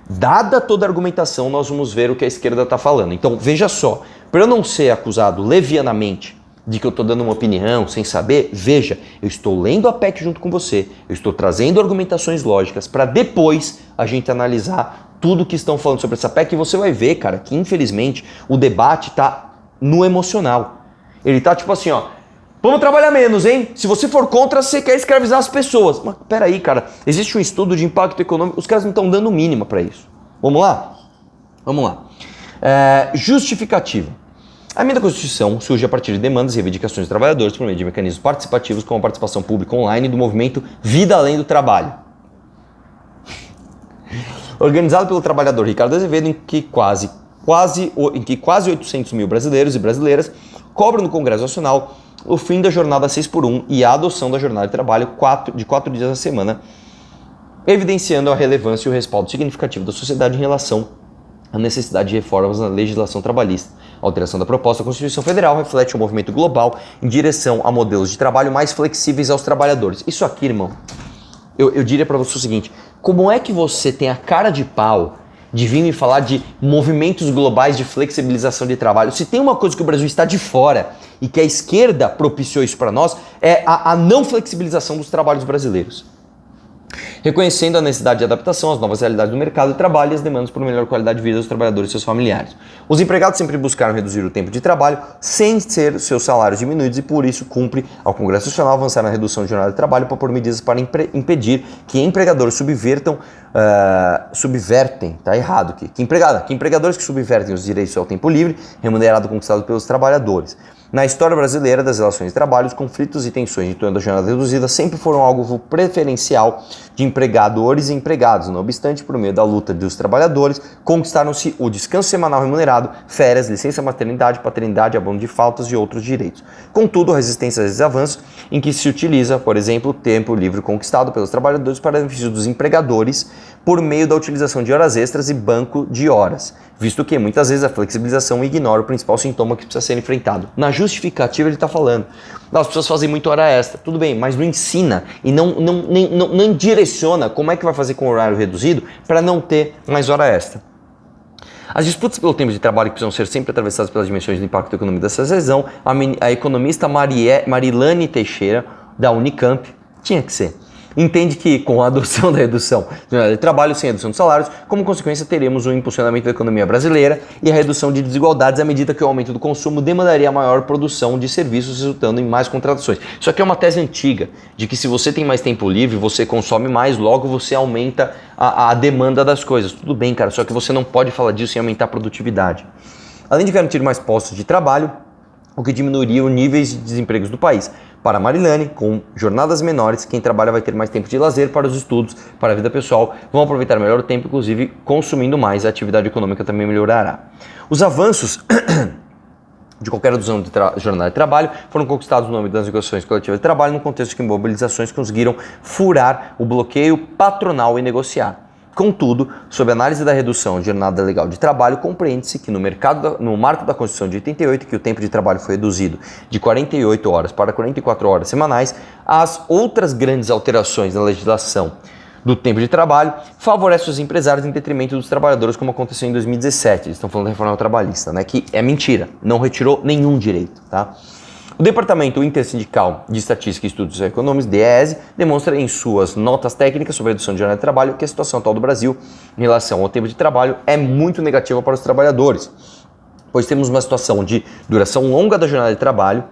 Dada toda a argumentação, nós vamos ver o que a esquerda está falando. Então, veja só, para eu não ser acusado levianamente de que eu estou dando uma opinião sem saber, veja, eu estou lendo a PEC junto com você, eu estou trazendo argumentações lógicas para depois a gente analisar tudo que estão falando sobre essa PEC e você vai ver, cara, que infelizmente o debate está no emocional. Ele tá tipo assim, ó, vamos trabalhar menos, hein? Se você for contra, você quer escravizar as pessoas. Mas peraí, cara, existe um estudo de impacto econômico, os caras não estão dando mínima para isso. Vamos lá? Vamos lá. Justificativa. A emenda à Constituição surge a partir de demandas e reivindicações dos trabalhadores por meio de mecanismos participativos como a participação pública online do movimento Vida Além do Trabalho. Organizado pelo trabalhador Ricardo Azevedo, em que quase 800 mil brasileiros e brasileiras cobram no Congresso Nacional o fim da jornada 6x1 e a adoção da jornada de trabalho de 4 dias na semana, evidenciando a relevância e o respaldo significativo da sociedade em relação à necessidade de reformas na legislação trabalhista. A alteração da proposta da Constituição Federal reflete um movimento global em direção a modelos de trabalho mais flexíveis aos trabalhadores. Isso aqui, irmão, eu diria para você o seguinte, como é que você tem a cara de pau de vir me falar de movimentos globais de flexibilização de trabalho? Se tem uma coisa que o Brasil está de fora e que a esquerda propiciou isso para nós, é a não flexibilização dos trabalhos brasileiros. Reconhecendo a necessidade de adaptação às novas realidades do mercado de trabalho e as demandas por melhor qualidade de vida dos trabalhadores e seus familiares. Os empregados sempre buscaram reduzir o tempo de trabalho sem ter seus salários diminuídos e por isso cumpre ao Congresso Nacional avançar na redução de jornada de trabalho para pôr medidas para impedir que empregadores subvertem, tá errado aqui, que empregadores que subvertem os direitos ao tempo livre remunerado conquistado pelos trabalhadores. Na história brasileira das relações de trabalho, os conflitos e tensões em torno da jornada reduzida sempre foram algo preferencial de empregadores e empregados. Não obstante, por meio da luta dos trabalhadores, conquistaram-se o descanso semanal remunerado, férias, licença maternidade, paternidade, abono de faltas e outros direitos. Contudo, a resistência a esses avanços, em que se utiliza, por exemplo, o tempo livre conquistado pelos trabalhadores para benefício dos empregadores por meio da utilização de horas extras e banco de horas, visto que muitas vezes a flexibilização ignora o principal sintoma que precisa ser enfrentado. Na justificativa ele está falando, as pessoas fazem muito hora extra, tudo bem, mas não ensina e não direciona como é que vai fazer com o horário reduzido para não ter mais hora extra. As disputas pelo tempo de trabalho que precisam ser sempre atravessadas pelas dimensões do impacto econômico dessa lesão, a economista Marilane Teixeira, da Unicamp, tinha que ser. Entende que, com a adoção da redução de trabalho sem redução de salários, como consequência teremos um impulsionamento da economia brasileira e a redução de desigualdades à medida que o aumento do consumo demandaria maior produção de serviços, resultando em mais contratações. Isso aqui é uma tese antiga, de que se você tem mais tempo livre, você consome mais, logo você aumenta a demanda das coisas. Tudo bem, cara, só que você não pode falar disso sem aumentar a produtividade. Além de garantir mais postos de trabalho, o que diminuiria os níveis de desempregos do país. Para Marilane, com jornadas menores, quem trabalha vai ter mais tempo de lazer para os estudos, para a vida pessoal, vão aproveitar melhor o tempo, inclusive consumindo mais, a atividade econômica também melhorará. Os avanços de qualquer redução de jornada de trabalho foram conquistados no âmbito das negociações coletivas de trabalho, no contexto que mobilizações conseguiram furar o bloqueio patronal e negociar. Contudo, sob análise da redução de jornada legal de trabalho, compreende-se que no marco da Constituição de 88, que o tempo de trabalho foi reduzido de 48 horas para 44 horas semanais, as outras grandes alterações na legislação do tempo de trabalho favorecem os empresários em detrimento dos trabalhadores, como aconteceu em 2017. Eles estão falando da reforma trabalhista, né? Que é mentira, não retirou nenhum direito, tá? O Departamento Intersindical de Estatística e Estudos Econômicos, DIEESE, demonstra em suas notas técnicas sobre a redução de jornada de trabalho que a situação atual do Brasil em relação ao tempo de trabalho é muito negativa para os trabalhadores, pois temos uma situação de duração longa da jornada de trabalho,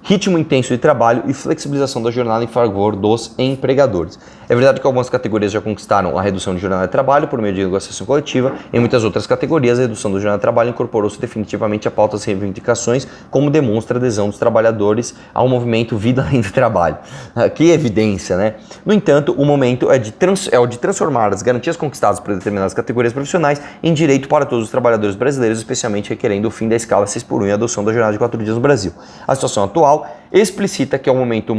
ritmo intenso de trabalho e flexibilização da jornada em favor dos empregadores. É verdade que algumas categorias já conquistaram a redução de jornada de trabalho por meio de negociação coletiva. Em muitas outras categorias, a redução da jornada de trabalho incorporou-se definitivamente a pautas e reivindicações, como demonstra a adesão dos trabalhadores ao movimento Vida Além do Trabalho. Que evidência, né? No entanto, o momento é o de transformar as garantias conquistadas por determinadas categorias profissionais em direito para todos os trabalhadores brasileiros, especialmente requerendo o fim da escala 6x1 e a adoção da jornada de 4 dias no Brasil. A situação atual explicita que é o momento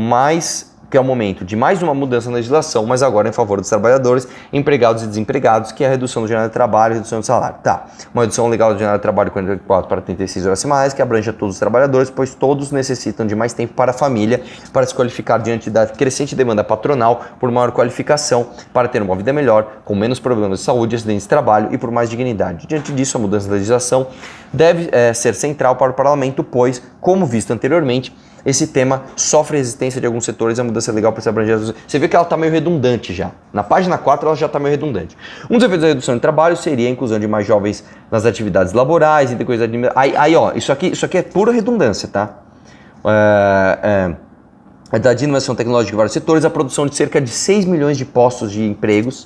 de mais uma mudança na legislação, mas agora em favor dos trabalhadores, empregados e desempregados, que é a redução da jornada de trabalho e redução do salário. Tá, uma redução legal da jornada de trabalho de 44 para 36 horas semanais, que abrange a todos os trabalhadores, pois todos necessitam de mais tempo para a família, para se qualificar diante da crescente demanda patronal por maior qualificação, para ter uma vida melhor, com menos problemas de saúde, acidentes de trabalho e por mais dignidade. Diante disso, a mudança da legislação deve ser central para o parlamento, pois, como visto anteriormente, esse tema sofre resistência de alguns setores, a mudança legal para se abranger. Você vê que ela está meio redundante já. Na página 4 ela já está meio redundante. Um dos efeitos da redução de trabalho seria a inclusão de mais jovens nas atividades laborais e de coisas de... Aí, ó, isso aqui é pura redundância, tá? Da inovação tecnológica em vários setores, a produção de cerca de 6 milhões de postos de empregos.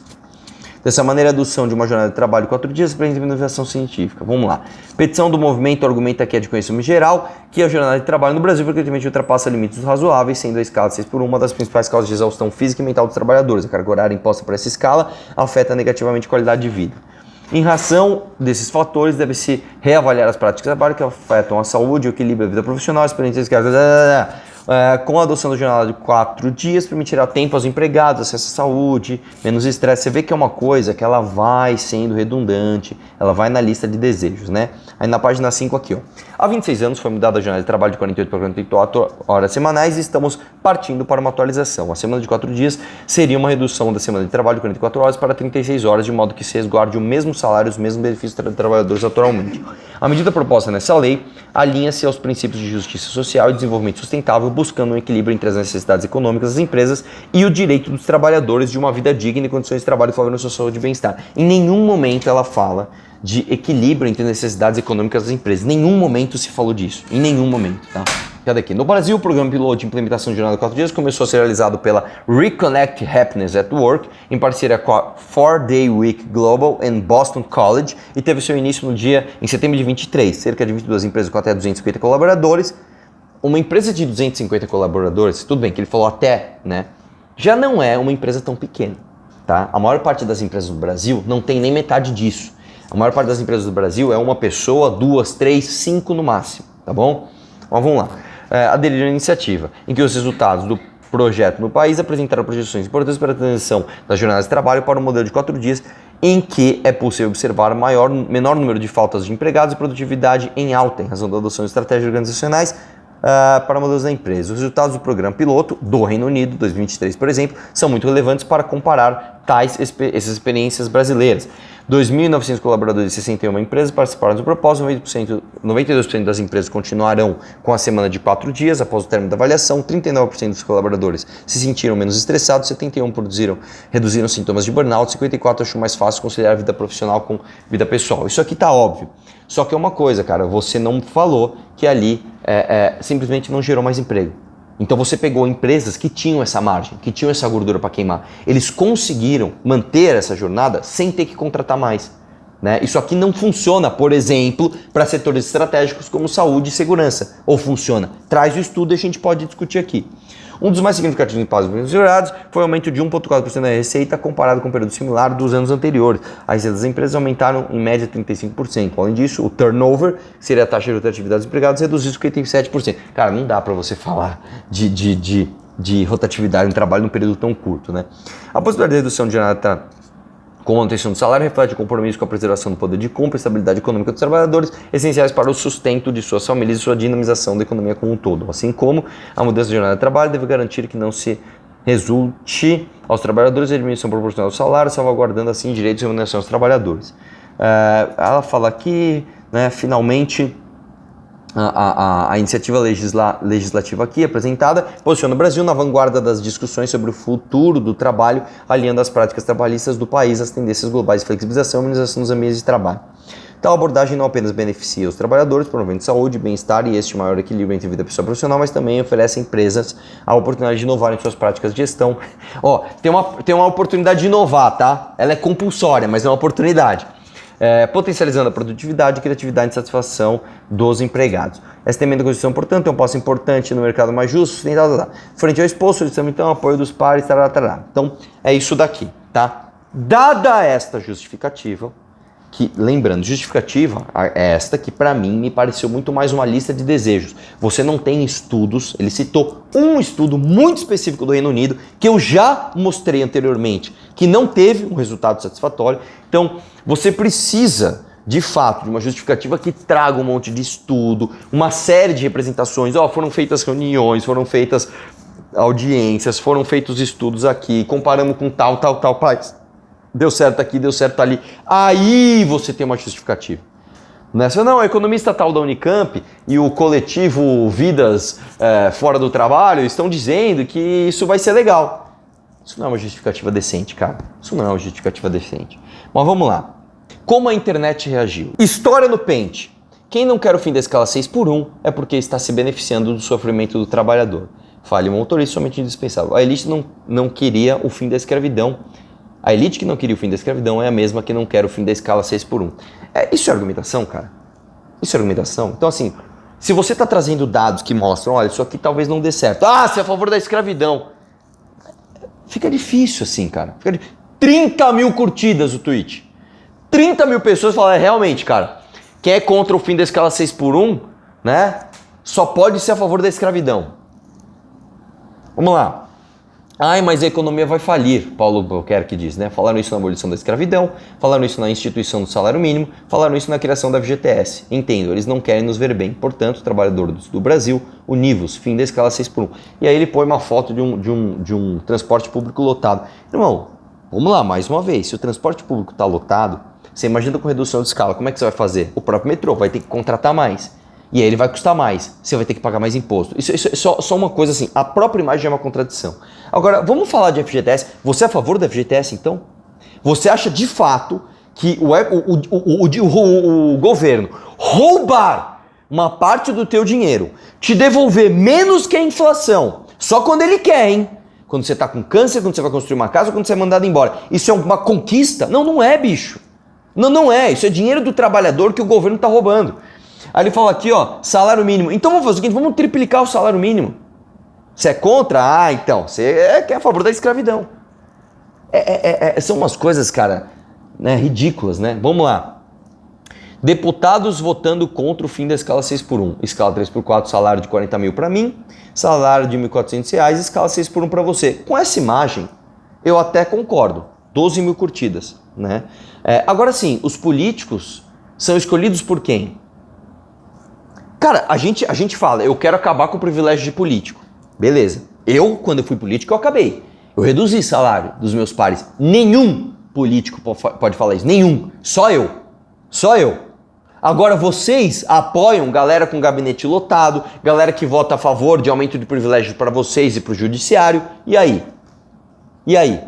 Dessa maneira, a adoção de uma jornada de trabalho de 4 dias para a inovação científica. Vamos lá. Petição do movimento argumenta que é de conhecimento geral que a jornada de trabalho no Brasil frequentemente ultrapassa limites razoáveis, sendo a escala 6x1 uma das principais causas de exaustão física e mental dos trabalhadores. A carga horária imposta por essa escala afeta negativamente a qualidade de vida. Em razão desses fatores, deve-se reavaliar as práticas de trabalho que afetam a saúde, o equilíbrio da vida profissional, a experiência de carga... Com a adoção da jornada de 4 dias, permitirá tempo aos empregados, acesso à saúde, menos estresse. Você vê que é uma coisa que ela vai sendo redundante, ela vai na lista de desejos, né? Aí na página 5 aqui, ó. Há 26 anos foi mudada a jornada de trabalho de 48 para 44 horas semanais e estamos partindo para uma atualização. A semana de 4 dias seria uma redução da semana de trabalho de 44 horas para 36 horas, de modo que se resguarde o mesmo salário e os mesmos benefícios dos trabalhadores atualmente. A medida proposta nessa lei alinha-se aos princípios de justiça social e desenvolvimento sustentável, buscando um equilíbrio entre as necessidades econômicas das empresas e o direito dos trabalhadores de uma vida digna e condições de trabalho favoráveis à sua saúde e bem-estar. Em nenhum momento ela fala de equilíbrio entre necessidades econômicas das empresas. Em nenhum momento se falou disso. Em nenhum momento, tá? Cadê aqui? No Brasil, o programa piloto de implementação de jornada de 4 dias começou a ser realizado pela Reconnect Happiness at Work, em parceria com a 4-Day Week Global and Boston College, e teve seu início em setembro de 23. Cerca de 22 empresas com até 250 colaboradores uma empresa de 250 colaboradores, tudo bem que ele falou até, né? Já não é uma empresa tão pequena, tá? A maior parte das empresas do Brasil não tem nem metade disso. A maior parte das empresas do Brasil é uma pessoa, 2, 3, 5 no máximo, tá bom? Mas vamos lá. Aderir à iniciativa, em que os resultados do projeto no país apresentaram projeções importantes para a transição das jornadas de trabalho para um modelo de 4 dias, em que é possível observar menor número de faltas de empregados e produtividade em alta, em razão da adoção de estratégias organizacionais para modelos da empresa. Os resultados do programa piloto do Reino Unido, 2023, por exemplo, são muito relevantes para comparar essas experiências brasileiras. 2.900 colaboradores e 61 empresas participaram do propósito, 92% das empresas continuarão com a semana de 4 dias após o término da avaliação, 39% dos colaboradores se sentiram menos estressados, 71% reduziram sintomas de burnout, 54% acham mais fácil conciliar a vida profissional com vida pessoal. Isso aqui tá óbvio. Só que é uma coisa, cara, você não falou que ali simplesmente não gerou mais emprego. Então você pegou empresas que tinham essa margem, que tinham essa gordura para queimar. Eles conseguiram manter essa jornada sem ter que contratar mais, né? Isso aqui não funciona, por exemplo, para setores estratégicos como saúde e segurança. Ou funciona? Traz o estudo e a gente pode discutir aqui. Um dos mais significativos impactos mensurados foi o aumento de 1,4% da receita comparado com o período similar dos anos anteriores. As receitas das empresas aumentaram em média 35%. Além disso, o turnover, que seria a taxa de rotatividade dos empregados, reduziu 57%. Cara, não dá para você falar de rotatividade no trabalho num período tão curto, né? A possibilidade de redução de jornada com a manutenção do salário reflete o compromisso com a preservação do poder de compra e estabilidade econômica dos trabalhadores, essenciais para o sustento de suas famílias e sua dinamização da economia como um todo. Assim como a mudança de jornada de trabalho deve garantir que não se resulte aos trabalhadores a diminuição proporcional do salário, salvaguardando assim direitos e remuneração aos trabalhadores. Ela fala aqui, né, finalmente, a iniciativa legislativa aqui apresentada posiciona o Brasil na vanguarda das discussões sobre o futuro do trabalho, alinhando as práticas trabalhistas do país às tendências globais de flexibilização e humanização dos ambientes de trabalho. Tal abordagem não apenas beneficia os trabalhadores, promovendo saúde, bem-estar e este maior equilíbrio entre vida pessoal e profissional, mas também oferece a empresas a oportunidade de inovar em suas práticas de gestão. Tem uma oportunidade de inovar, tá? Ela é compulsória, mas é uma oportunidade. Potencializando a produtividade, criatividade e satisfação dos empregados. Esta emenda da Constituição, portanto, é um passo importante no mercado mais justo, sustentável. Frente ao exposto, solicitamos então apoio dos pares, Então, é isso daqui, tá? Dada esta justificativa, que, lembrando, justificativa é esta que para mim me pareceu muito mais uma lista de desejos. Você não tem estudos, ele citou um estudo muito específico do Reino Unido, que eu já mostrei anteriormente, que não teve um resultado satisfatório. Então, você precisa, de fato, de uma justificativa que traga um monte de estudo, uma série de representações. Foram feitas reuniões, foram feitas audiências, foram feitos estudos aqui, comparamos com tal país. Deu certo aqui, deu certo ali. Aí você tem uma justificativa. Não, o economista tal da Unicamp e o coletivo Vidas Fora do Trabalho estão dizendo que isso vai ser legal. Isso não é uma justificativa decente, cara. Isso não é uma justificativa decente. Mas vamos lá. Como a internet reagiu? História no pente. Quem não quer o fim da escala 6x1 é porque está se beneficiando do sofrimento do trabalhador. Fale um motorista somente indispensável. A elite não queria o fim da escravidão. A elite que não queria o fim da escravidão é a mesma que não quer o fim da escala 6x1. Isso é argumentação, cara? Isso é argumentação? Então, assim, se você está trazendo dados que mostram, olha, isso aqui talvez não dê certo. Você é a favor da escravidão. Fica difícil assim, cara. 30 mil curtidas o tweet. 30 mil pessoas falaram, realmente, cara, quem é contra o fim da escala 6x1, né, só pode ser a favor da escravidão. Vamos lá. Mas a economia vai falir, Paulo Buquerque diz, né? Falaram isso na abolição da escravidão, falaram isso na instituição do salário mínimo, falaram isso na criação da FGTS. Entendo, eles não querem nos ver bem. Portanto, trabalhadores do Brasil, univos, fim da escala 6x1. E aí ele põe uma foto de um transporte público lotado. Irmão, vamos lá, mais uma vez. Se o transporte público está lotado, você imagina com redução de escala, como é que você vai fazer? O próprio metrô vai ter que contratar mais. E aí ele vai custar mais, você vai ter que pagar mais imposto. Isso é só uma coisa assim, a própria imagem é uma contradição. Agora, vamos falar de FGTS. Você é a favor da FGTS, então? Você acha de fato que o governo roubar uma parte do teu dinheiro, te devolver menos que a inflação, só quando ele quer, hein? Quando você tá com câncer, quando você vai construir uma casa, quando você é mandado embora. Isso é uma conquista? Não é, bicho. Não é. Isso é dinheiro do trabalhador que o governo tá roubando. Aí ele falou aqui, ó, salário mínimo. Então vamos fazer o seguinte, vamos triplicar o salário mínimo. Você é contra? Ah, então, você é a favor da escravidão. São umas coisas, cara, né, ridículas, né? Vamos lá. Deputados votando contra o fim da escala 6x1. Escala 3x4, salário de 40 mil para mim, salário de R$ 1.400, escala 6x1 para você. Com essa imagem, eu até concordo. 12 mil curtidas, né? Agora sim, os políticos são escolhidos por quem? Cara, a gente fala, eu quero acabar com o privilégio de político. Beleza. Eu, quando eu fui político, eu acabei. Eu reduzi o salário dos meus pares. Nenhum político pode falar isso. Nenhum. Só eu. Só eu. Agora vocês apoiam galera com gabinete lotado, galera que vota a favor de aumento de privilégios para vocês e para o judiciário. E aí? E aí?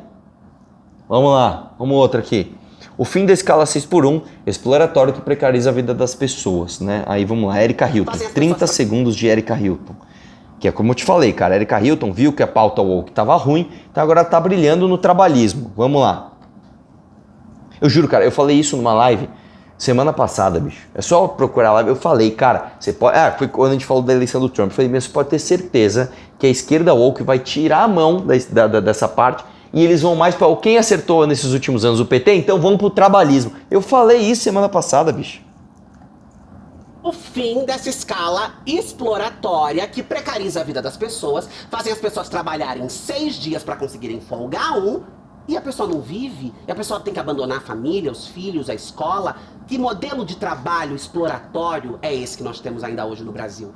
Vamos lá. Vamos outra aqui. O fim da escala 6x1, exploratório que precariza a vida das pessoas, né? Aí vamos lá, Erika Hilton. 30 segundos de Erika Hilton. Que é como eu te falei, cara, Erika Hilton viu que a pauta woke estava ruim, então agora tá brilhando no trabalhismo. Vamos lá. Eu juro, cara, eu falei isso numa live semana passada, bicho. É só procurar a live. Eu falei, cara, você pode... foi quando a gente falou da eleição do Trump. Eu falei, mas você pode ter certeza que a esquerda woke vai tirar a mão dessa parte e eles vão mais para quem acertou nesses últimos anos o PT, então vamos pro trabalhismo. Eu falei isso semana passada, bicho. O fim dessa escala exploratória que precariza a vida das pessoas, fazem as pessoas trabalharem 6 dias para conseguirem folgar e a pessoa não vive, e a pessoa tem que abandonar a família, os filhos, a escola. Que modelo de trabalho exploratório é esse que nós temos ainda hoje no Brasil?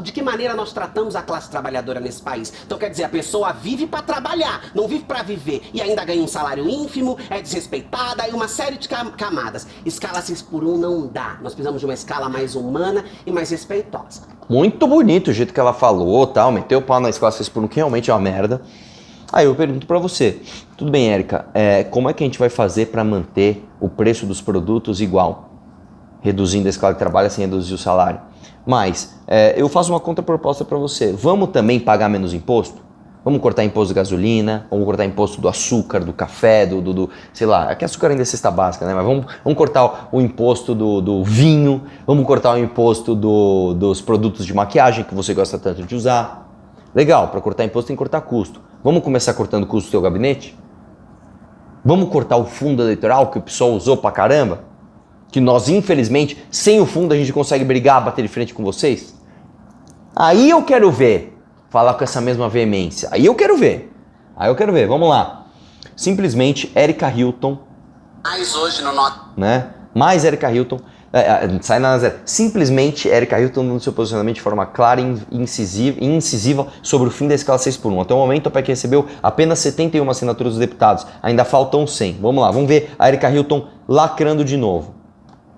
De que maneira nós tratamos a classe trabalhadora nesse país? Então quer dizer, a pessoa vive para trabalhar, não vive para viver, e ainda ganha um salário ínfimo, é desrespeitada e uma série de camadas. Escala 6x1 não dá, nós precisamos de uma escala mais humana e mais respeitosa. Muito bonito o jeito que ela falou, tal, meteu o pau na escala 6x1, que realmente é uma merda. Aí eu pergunto pra você, tudo bem, Érica, como é que a gente vai fazer para manter o preço dos produtos igual? Reduzindo a escala de trabalho sem reduzir o salário. Mas eu faço uma contraproposta para você, vamos também pagar menos imposto? Vamos cortar imposto de gasolina, vamos cortar imposto do açúcar, do café, sei lá, aqui açúcar ainda é cesta básica, né? Mas vamos cortar o imposto do vinho, vamos cortar o imposto dos produtos de maquiagem que você gosta tanto de usar. Legal, para cortar imposto tem que cortar custo. Vamos começar cortando custo do seu gabinete? Vamos cortar o fundo eleitoral que o pessoal usou pra caramba? Que nós, infelizmente, sem o fundo a gente consegue brigar, bater de frente com vocês? Aí eu quero ver, falar com essa mesma veemência. Aí eu quero ver, vamos lá. Simplesmente, Erika Hilton. Mais hoje no nosso... Né? Mais Erika Hilton. Sai na zero. Simplesmente Erika Hilton no seu posicionamento de forma clara e incisiva sobre o fim da escala 6x1. Até o momento a PEC recebeu apenas 71 assinaturas dos deputados, ainda faltam 100. Vamos lá, vamos ver a Erika Hilton lacrando de novo.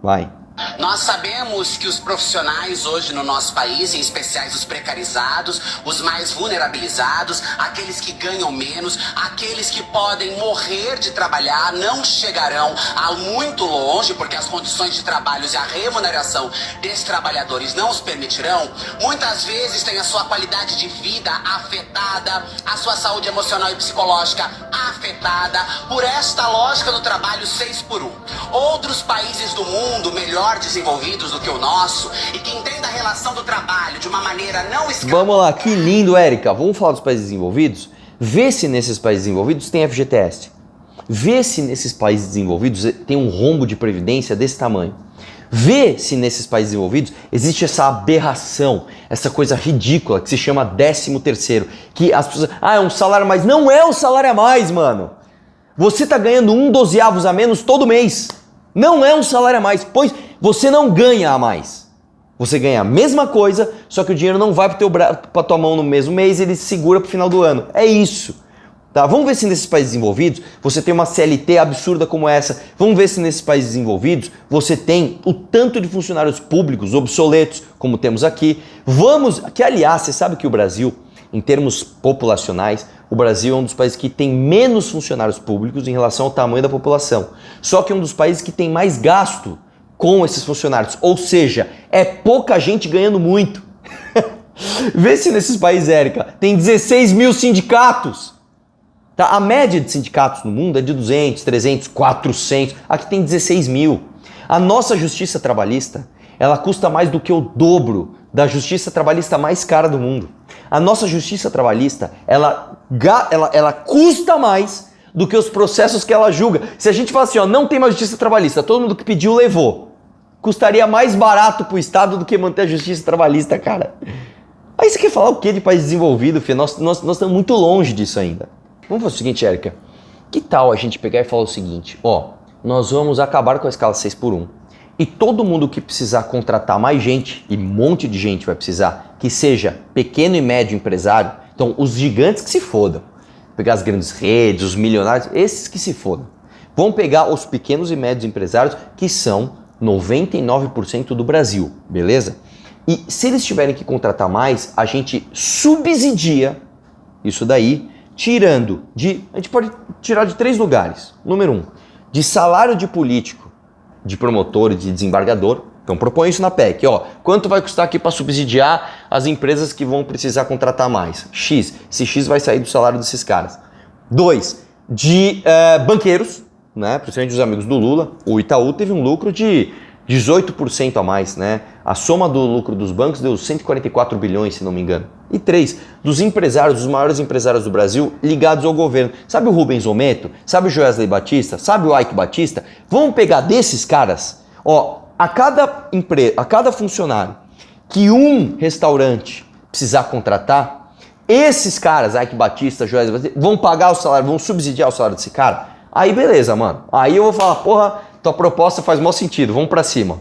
Vai. Nós sabemos que os profissionais hoje no nosso país, em especial os precarizados, os mais vulnerabilizados, aqueles que ganham menos, aqueles que podem morrer de trabalhar, não chegarão a muito longe, porque as condições de trabalho e a remuneração desses trabalhadores não os permitirão. Muitas vezes tem a sua qualidade de vida afetada, a sua saúde emocional e psicológica afetada por esta lógica do trabalho 6x1. Outros países do mundo melhor desenvolvidos do que o nosso e que entenda a relação do trabalho de uma maneira não Vamos lá, que lindo, Érica. Vamos falar dos países desenvolvidos? Vê se nesses países desenvolvidos tem FGTS. Vê se nesses países desenvolvidos tem um rombo de previdência desse tamanho. Vê se nesses países desenvolvidos existe essa aberração, essa coisa ridícula que se chama 13º, que as pessoas... é um salário a mais. Não é um salário a mais, mano. Você tá ganhando 1/12 a menos todo mês. Não é um salário a mais, pois você não ganha a mais. Você ganha a mesma coisa, só que o dinheiro não vai para tua mão no mesmo mês, ele se segura pro final do ano. É isso. Tá? Vamos ver se nesses países desenvolvidos você tem uma CLT absurda como essa. Vamos ver se nesses países desenvolvidos você tem o tanto de funcionários públicos obsoletos como temos aqui. Que aliás, você sabe que o Brasil, em termos populacionais, o Brasil é um dos países que tem menos funcionários públicos em relação ao tamanho da população. Só que é um dos países que tem mais gasto com esses funcionários. Ou seja, é pouca gente ganhando muito. Vê se nesses países, Érica, tem 16 mil sindicatos. Tá? A média de sindicatos no mundo é de 200, 300, 400. Aqui tem 16 mil. A nossa justiça trabalhista ela custa mais do que o dobro da justiça trabalhista mais cara do mundo. A nossa justiça trabalhista, ela custa mais do que os processos que ela julga. Se a gente falar assim, ó, não tem mais justiça trabalhista, todo mundo que pediu levou. Custaria mais barato pro Estado do que manter a justiça trabalhista, cara. Aí você quer falar o quê de país desenvolvido, filho? Nós estamos muito longe disso ainda. Vamos fazer o seguinte, Érica. Que tal a gente pegar e falar o seguinte, ó, nós vamos acabar com a escala 6x1 e todo mundo que precisar contratar mais gente, e um monte de gente vai precisar, que seja pequeno e médio empresário, então os gigantes que se fodam, pegar as grandes redes, os milionários, esses que se fodam. Vão pegar os pequenos e médios empresários, que são 99% do Brasil, beleza? E se eles tiverem que contratar mais, a gente subsidia isso daí, tirando de... A gente pode tirar de 3 lugares. Número 1, de salário de político, de promotor e de desembargador. Então propõe isso na PEC, ó. Quanto vai custar aqui para subsidiar as empresas que vão precisar contratar mais? X. Esse X vai sair do salário desses caras. 2, de banqueiros, né? Principalmente os amigos do Lula. O Itaú teve um lucro de 18% a mais, né? A soma do lucro dos bancos deu 144 bilhões, se não me engano. E 3, dos empresários, dos maiores empresários do Brasil ligados ao governo. Sabe o Rubens Ometo? Sabe o Joesley Batista? Sabe o Ike Batista? Vamos pegar desses caras, ó, a cada funcionário que um restaurante precisar contratar, esses caras, Ike Batista, Joesley Batista, vão pagar o salário, vão subsidiar o salário desse cara? Aí beleza, mano. Aí eu vou falar, porra, tua proposta faz maior sentido, vamos pra cima.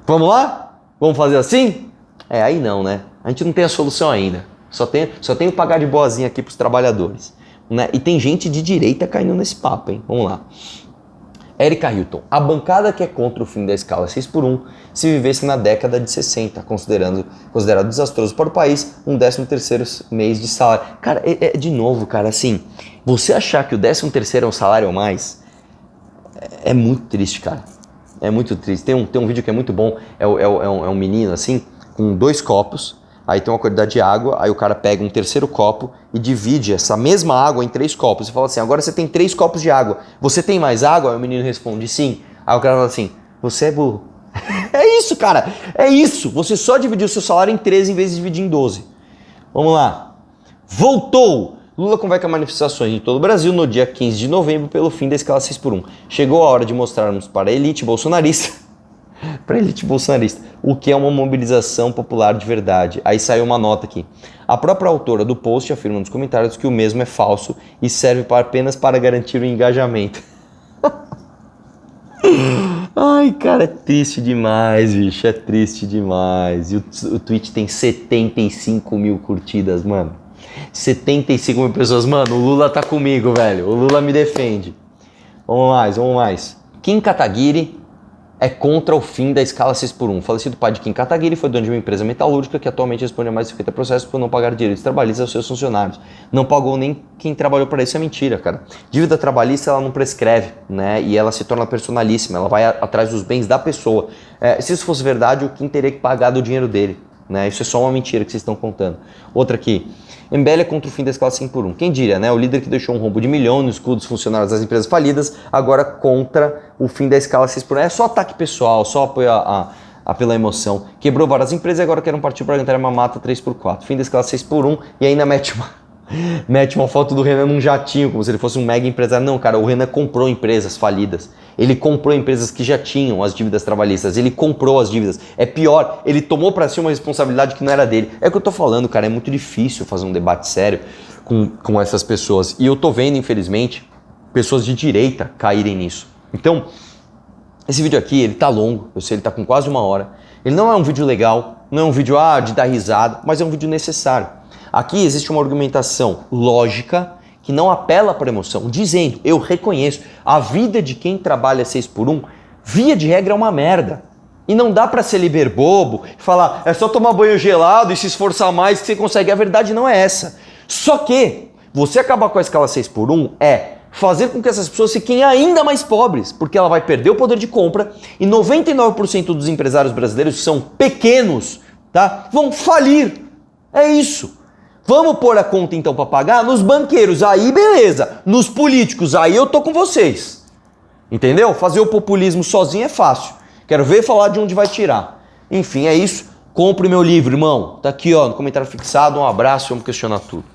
Vamos lá? Vamos fazer assim? Aí não, né? A gente não tem a solução ainda. Só tem o pagar de boazinha aqui pros trabalhadores, né? E tem gente de direita caindo nesse papo, hein? Vamos lá. Érica Hilton, a bancada que é contra o fim da escala 6x1 se vivesse na década de 60, considerado desastroso para o país, um 13º mês de salário. Cara, de novo, cara, assim, você achar que o 13º é um salário a mais, é muito triste, cara. É muito triste. Tem um vídeo que é muito bom, é um menino, assim, com 2 copos, aí tem uma quantidade de água, aí o cara pega um 3º copo e divide essa mesma água em 3 copos. E fala assim, agora você tem 3 copos de água. Você tem mais água? Aí o menino responde, sim. Aí o cara fala assim, você é burro. É isso, cara. É isso. Você só dividiu o seu salário em 13 em vez de dividir em 12. Vamos lá. Voltou. Lula convoca manifestações em todo o Brasil no dia 15 de novembro pelo fim da escala 6x1. Chegou a hora de mostrarmos para a elite bolsonarista o que é uma mobilização popular de verdade. Aí saiu uma nota aqui. A própria autora do post afirma nos comentários que o mesmo é falso e serve apenas para garantir o engajamento. Ai, cara, é triste demais, bicho. É triste demais. E o tweet tem 75 mil curtidas, mano. 75 mil pessoas. Mano, o Lula tá comigo, velho. O Lula me defende. Vamos mais. Kim Kataguiri é contra o fim da escala 6x1. O falecido pai de Kim Kataguiri foi dono de uma empresa metalúrgica que atualmente responde a mais de 50 processos por não pagar direitos trabalhistas aos seus funcionários. Não pagou nem quem trabalhou para isso, é mentira, cara. Dívida trabalhista, ela não prescreve, né? E ela se torna personalíssima, ela vai atrás dos bens da pessoa. Se isso fosse verdade, o Kim teria que pagar do dinheiro dele, né? Isso é só uma mentira que vocês estão contando. Outra aqui. MBL é contra o fim da escala 5x1. Quem diria, né? O líder que deixou um rombo de milhões no escudo dos funcionários das empresas falidas, agora contra o fim da escala 6x1. É só ataque pessoal, só apoio pela emoção. Quebrou várias empresas e agora quer um partido para garantir uma mata 3x4. Fim da escala 6x1 e ainda mete uma foto do Renan num jatinho, como se ele fosse um mega empresário. Não, cara, o Renan comprou empresas falidas. Ele comprou empresas que já tinham as dívidas trabalhistas. Ele comprou as dívidas. É pior, ele tomou para si uma responsabilidade que não era dele. É o que eu tô falando, cara. É muito difícil fazer um debate sério com essas pessoas. E eu tô vendo, infelizmente, pessoas de direita caírem nisso. Então, esse vídeo aqui, ele tá longo. Eu sei, ele tá com quase 1 hora. Ele não é um vídeo legal, não é um vídeo de dar risada, mas é um vídeo necessário. Aqui existe uma argumentação lógica que não apela para emoção, dizendo, eu reconheço, a vida de quem trabalha 6x1, via de regra é uma merda. E não dá para ser liberbobo e falar, é só tomar banho gelado e se esforçar mais que você consegue. A verdade não é essa. Só que você acabar com a escala 6x1 é fazer com que essas pessoas fiquem ainda mais pobres, porque ela vai perder o poder de compra e 99% dos empresários brasileiros que são pequenos, tá, vão falir. É isso. Vamos pôr a conta então para pagar nos banqueiros, aí beleza. Nos políticos, aí eu tô com vocês. Entendeu? Fazer o populismo sozinho é fácil. Quero ver falar de onde vai tirar. Enfim, é isso. Compre meu livro, irmão. Tá aqui, ó, no comentário fixado. Um abraço, vamos questionar tudo.